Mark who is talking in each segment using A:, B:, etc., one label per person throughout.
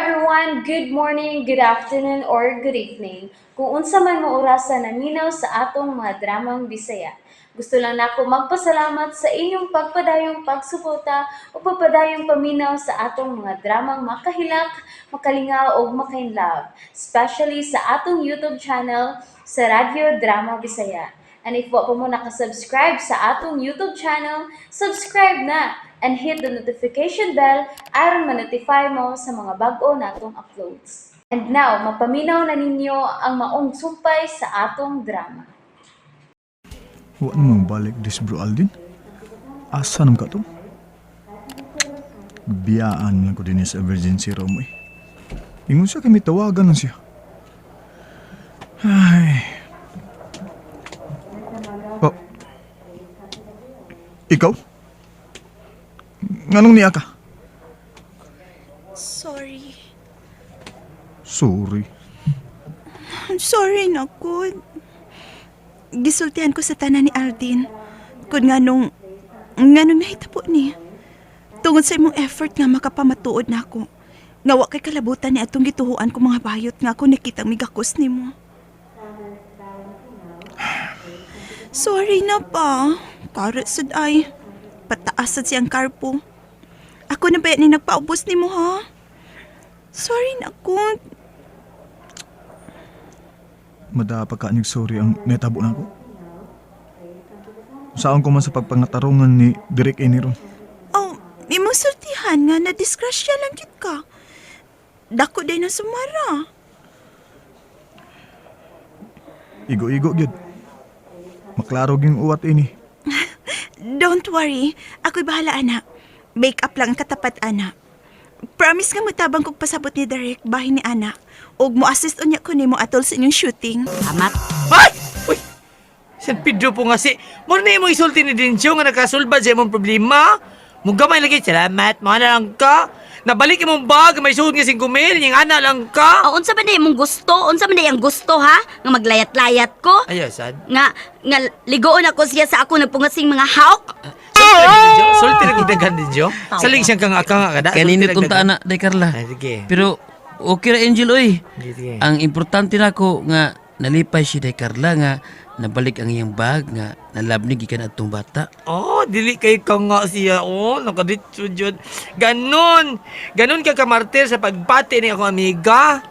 A: everyone, good morning, good afternoon, or good evening. Kung unsa man mo orasan naminaw sa atong mga dramang Bisaya. Gusto lang nako magpasalamat sa inyong pagpadayong pagsuporta o pagpadayong paminaw sa atong mga dramang makahilak, makalingaw o makainlove, especially sa atong YouTube channel sa Radyo Drama Bisaya. And if wa pa mo nakasubscribe sa atong YouTube channel, subscribe na and hit the notification bell aron ma-notify mo sa mga bag-o natong uploads. And now, mapaminaw na ninyo ang maong sumpay sa atong drama.
B: Wa mo balik dis bro Aldin? Asa nam ka to? Biyaan lang ko din sa emergency room eh. Ingon siya kami tawagan lang siya. Ay. Oh. Ikaw? Nganong niya ka?
C: Sorry.
B: Sorry.
C: Sorry na ko. Gisultihan ko sa tanan ni Aldin. Kung nganong nahitabo niya. Tungod sa imong effort nga makapamatuod na ako. Nga wa kay kalabutan ni atong gituhuan ko mga bayot nga ako nakitang migakos nimo. Sorry na pa. Para sad ay. Pataas sad siyang karpo. Ako na ba ni nagpaubos nimo ha? Sorry na ko.
B: Mada pagkaanig sorry ang netabo na ko. Saan ko man sa pagpangatarungan ni Direk Eniron.
C: Oh, imong sultihan nga na disgrasya lang gyud ka. Dako day na sumara.
B: Igo-igo gyud. Maklaro gyud uwat ini.
C: Don't worry. Ako'y bahala, anak. Make up lang ang katapat, anak. Promise nga mutabang kong pasabot ni Derek bahay ni anak. Og mo assist unya ko nimo atol sa inyong shooting.
D: Amat.
E: Ay! Uy! San Pedro po nga si... Muna na yung isulti ni Dincio nga nakasulbad sa imong problema. Mugamay lagi, salamat, mga na lang ka. Nabalik imong bag, may suhod nga 5,000, yung ana lang ka.
D: Unsa man day imong gusto? Unsa man day ang gusto ha? Nga maglayat-layat ko?
E: Ayaw, sad.
D: Nga ligoon ako siya sa ako nagpungasing mga hawk?
E: Sulti na kitagan Dincio. Saling siyang kanga kada.
F: Kanina tunta anak, day Carla.
E: Ay, sige.
F: Pero, okay ra Angel, oy.
E: Sige.
F: Ang importante na ko nga, nalipay si day Carla nga, nabalik ang iyang bag nga, nalabnig ikan atong bata.
E: Oh, dili kay kanga siya. Oh, nakaditso dyan. Ganon. Ganon ka kamartir sa pagpati ni akong amiga.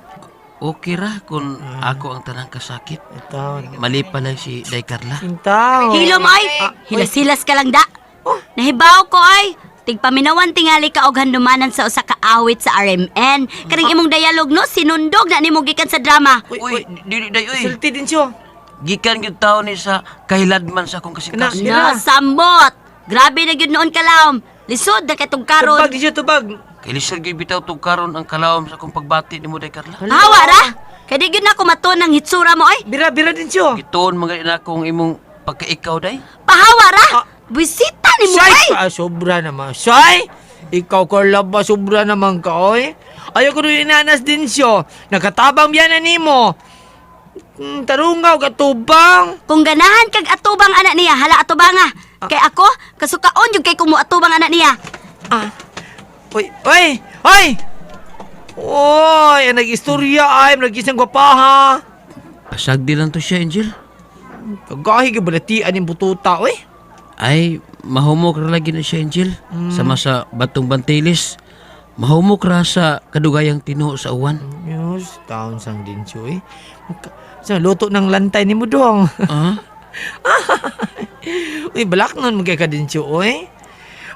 F: Okay ra kung ako ang tanang kasakit.
E: Ito.
F: Malipa lang si day Carla.
E: Intaw.
D: Hilom ay! Hilas-hilas ka lang da. Nahibaw ko ay! Tigpaminawan tingali ka og handumanan sa usa ka awit sa RMN. Kaning imong dialog no, sinundog na nimo gikan sa drama.
F: Uy, dili day, uy.
E: Sulti Dincio.
F: Gikan gyud taon ni sa kahiladman sa akong kasing-kasing.
E: Mira.
D: Na sambot! Grabe na gyud noon kalawom. Lisod na katong karon.
E: Tubag, Dincio, tubag.
F: Kay lisod gyud bitaw tug karon ang kalawom sa akong pagbati nimo day Carla.
D: Hawa ra! Kaya di gyud na ako maton ng hitsura mo ay.
E: Bira, Dincio.
F: Gituon mga ina kong imong pagkaikaw day.
D: Pahawa ra! Bisita ni mo
E: Say,
D: ay!
E: sobra naman. Say, ikaw Carla ba, sobra naman ka, oy. Ayaw ko rin inanas Dincio. Nakatabang biyanan nimo. Tarungaw, katubang.
D: Kung ganahan kag atubang anak niya, hala atubanga. Kay ako, kasukaon yung kay kumu atubang anak niya.
E: Uy! Oy, nag-istorya ay, nag-isang gwapaha.
F: Pasagdi lang to siya, Angel.
E: Kagahi ka balatian yung bututa, oy.
F: Ay, mahumok ra lagi na siya, Angel. Sama sa Batong Bantilis. Mahumok ra sa kadugayang tinuo sa uwan.
E: Yes, taon sang din siya, oy. Sa luto ng lantay ni mo dong.
F: Ah?
E: Uy, balak nun magkaya ka din siya, oy.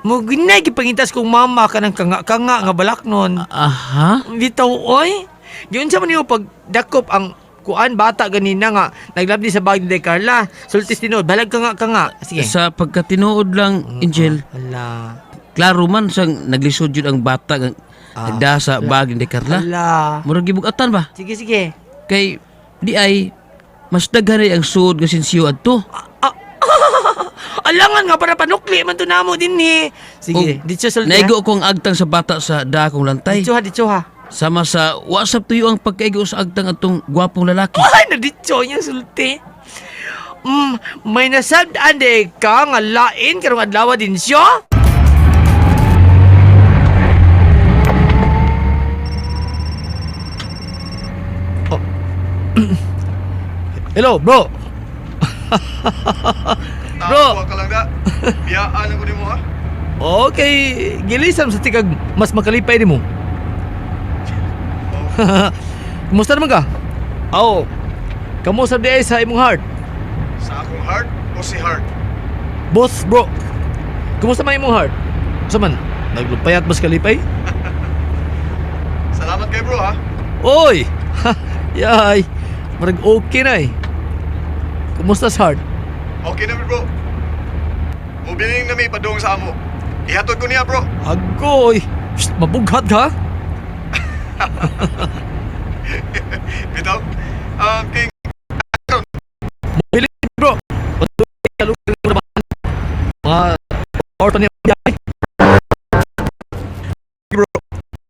E: Muginay, kipangitas kong mama ka ng kanga nga balak nun.
F: Aha?
E: Bitaw, oy. Yun sa man yung pagdakop ang kuan bata ganina nga naglabdi sa bag ni Carla. Sultis tinuod, balag ka nga. Sige.
F: Sa pagkatinuod lang, Angel,
E: Hala.
F: klaro man sang naglisod yun ang bata nga nagda sa bag ni Carla.
E: Hala.
F: Murag gibugatan ba?
E: Sige.
F: Kay di ay mas daghan ay ang suod nga sinsiyo adto.
E: Alangan nga para panukli man to namo din ni. Sige, dito sulti.
F: Naigo ko ang agtang sa bata sa dakong lantay.
E: Dito ha.
F: Sama sa WhatsApp tuyo ang pagkaigo sa agtang atong gwapong lalaki.
E: Ay, naditso niya sulti. May nasabdaan de ka nga lain karong adlaw din siya. Hello, bro. Bro.
B: Tawa ka lang da. Biyaan ako nimo ha.
E: Okay, gilisam sa tikag mas makalipay nimo. Kumusta naman ka? Oo. Kamusta di ay sa imong heart?
B: Sa akong heart o si heart?
E: Both, bro. Kumusta man imong heart? Sa man, naglupayat mas kalipay?
B: Salamat kay bro ha.
E: Oy! Yay! Marag okay na eh. Kumusta sa heart?
B: Okay na bro. Mubiling na may padung sa amo. Ihatod ko niya bro.
E: Agoy! Psst, mabughat ka?
B: Bitaw. King.
E: Mabili, bro. Kalugan mo naman. Mga orto niya biyahe.
B: Bro.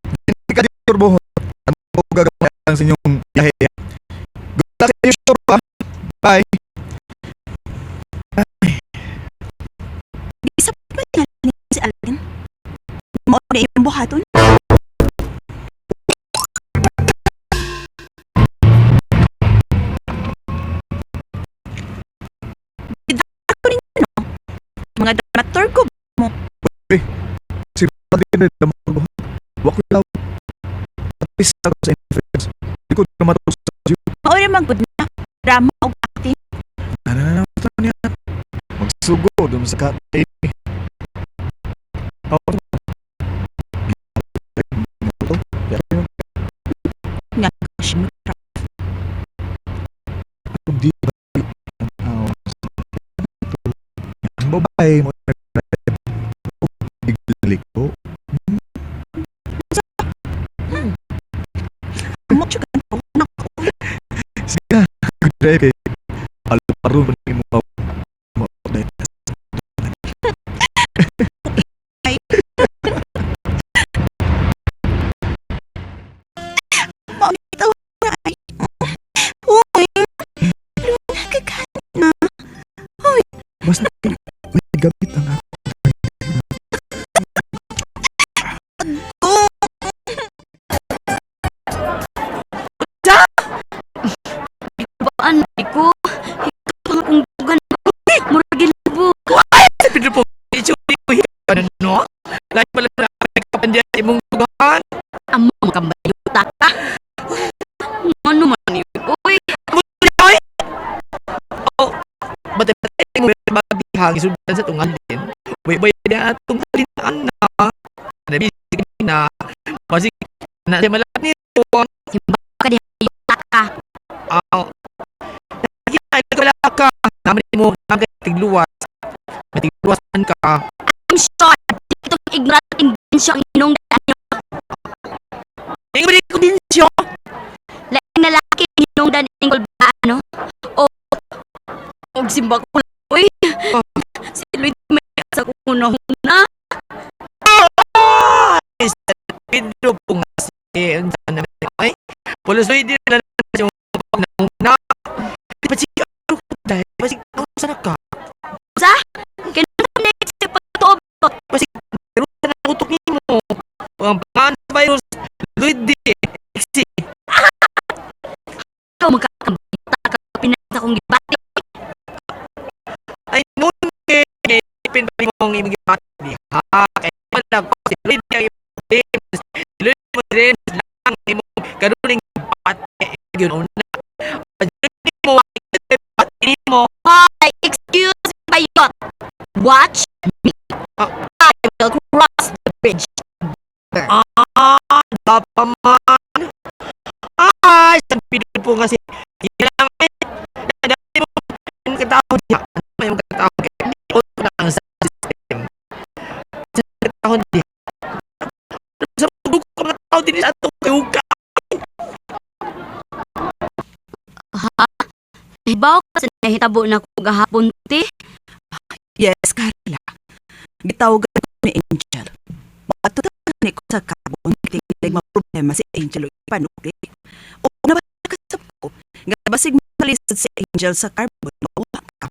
B: Hindi ka dito bro. Ano ko gagawin sa inyong biyahe? Good luck sa inyong show ha. Bye.
C: Isa pa nga ni si Alden. Mo na yung buhaton. Ako rin no. Mga dramaturg ko
B: Si Padre na mo. Wako daw. Tapos ako sa influence. Hindi ko na matos sa YouTube.
C: mao rin magpud na drama og acting.
B: Ano niya? Magsugo doon sa katain.
C: Nga siya
B: Di ba? Ang babae mo biglik po.
C: mo chugan po nako.
B: Sige, good drive. Alparo mo ni mo.
C: Mao ni taw ay. Uy. Kakain na.
B: Basta may gamit ang ako.
D: Baan ko? Ikaw pa kung dugan mo. Muragin mo.
E: Sa Pedro po, itsuri ko hiyan, no? Lahat pala na kapandiyan sa imong tugahan.
D: Amo makambayuta ka. Ano man yun? Uy,
E: Oy! Oh, batay mo mabihang isudan sa tungan din. Way na atong talintaan na. Nabisig na. Masig na siya malapit nito.
D: ka di hayuta ka.
E: Kaya wala ka. Naman mo tigluwas. Matigluwasan ka.
D: I'm sure. Itong ignorant inbensyo ang inungdan niyo.
E: Yung balik ko din siya.
D: Laing na laki ang inungdan ng kulbaan, no? O simba ko lang. Uy, si Lloyd may asa ko una-una.
E: Pedro po nga si Ansan namin ay pulusoy din na yung pagnauna. Di ba siya ko dahil di ba siya sana ka?
D: Sa? Kinundan na yung siya pagtuob ko.
E: Kasi pero na utok ni mo. Ang pangalan sa virus Lloyd di Exi.
D: Ikaw magkakabalita ka pinasa kong gibati.
E: Ay noon kay pinpali mo ang imong gipati. Ha kay wala ko si Lloyd ay Lloyd mo rin lang imo karuling pati yun una. Lloyd mo pati mo.
D: Hoy, excuse me, bayot. Watch me. I will cross the bridge.
E: Dapaman. Ay, sabi po kasi ilang dati mo yung katao niya. Ano ba yung katao niya? Hindi ko na ang system. Sa katao niya. Sa pagduk ko ng tao din sa itong kayuka.
D: Hibaw ka sa nahitabo na ko gahapon, ti.
C: Yes, Carla. Gitawagan ko ni Angel. Matutunan ni ko sa kabon. Tingnan mga problema si Angel o ipanukli. O nabasa ka sa ko. Gabasig malisod si Angel sa carbon. Mauha ka.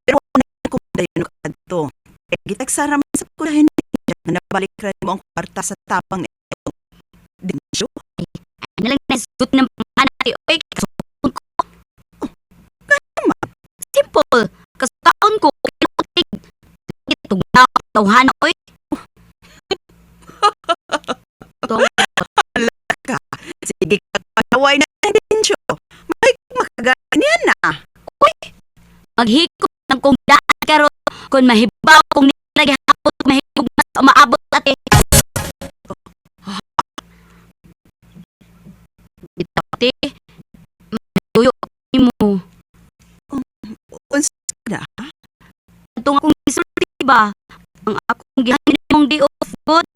C: Pero wala na ko dayon no kanto. E gitagsara man sa kulahin ni Angel na nabalik rin mo ang kwarta sa tapang ni Dinsyo.
D: Ay nalang nasut ng pangalan, ti. Uy, kasupon ko. tawhan oy. To,
C: Ka. Sige ka panaway na intensyo. May makaganyan na.
D: maghikot ng kong daan karo kung mahibaw kung nilagi hapot mahigog na sa maabot ate. Ate, tuyo mo.
C: Unsa na?
D: Itong akong isulti ba? Ang akong gihangin mong di off good.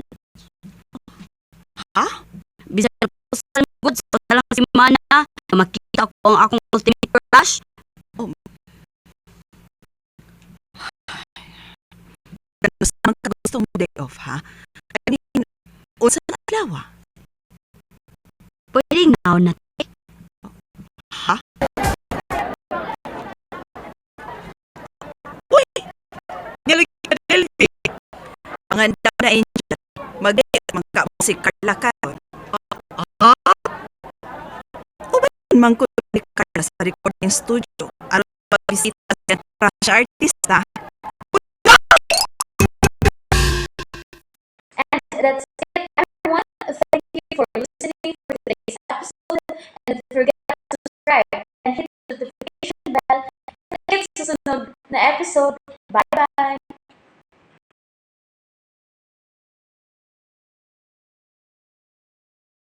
C: Ha?
D: Bisan ko sa good sa talang simana na makita ko ang akong ultimate crush.
C: Gusto man ka gusto mo day off, ha? I mean, unsa na klawa?
D: Pwede nga na.
C: Ha? Uy!
E: Nilagi ka Delphi.
C: Panganda na Angel. Mag-date ka mo si Carla karon.
E: Ha?
C: Man ko ni Carla sa recording studio. Aron pagbisita sa crush artist, ha?